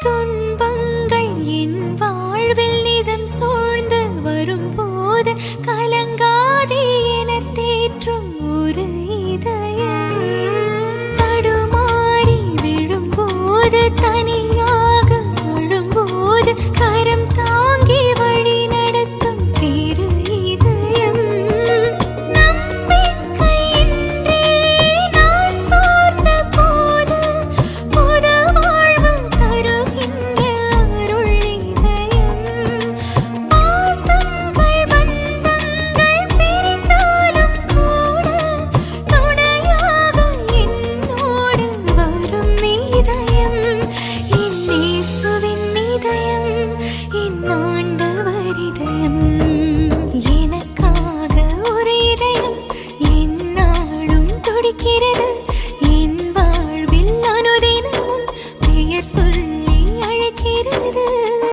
துன்பங்கள் என் வாழ்வில் நிதம் சூழ்ந்து வரும்போது கலங்காதே என தேற்றும் ஒரு இதயம். தடுமாறி விழும்போது தனியாக அழும்போது கரம் தாங்கி வழி நடத்தும் திரு இதயம். நம்பிக்கையின்றி நான் சோர்ந்த போது புது வாழ்வு தருகின்ற அருள் இதயம். பாசங்கள் பந்தங்கள் பிரிந்தாலும் கூட துணையாக என்னோடு வரும் இதயம். என் இயேசுவின் இதயம், என் ஆண்டவர் இதயம். எனக்காக ஒரு இதயம் எந்நாளும் துடிக்கிறது. என் வாழ்வில் அனுதினமும் பெயர் சொல்லி அழைக்கிறது.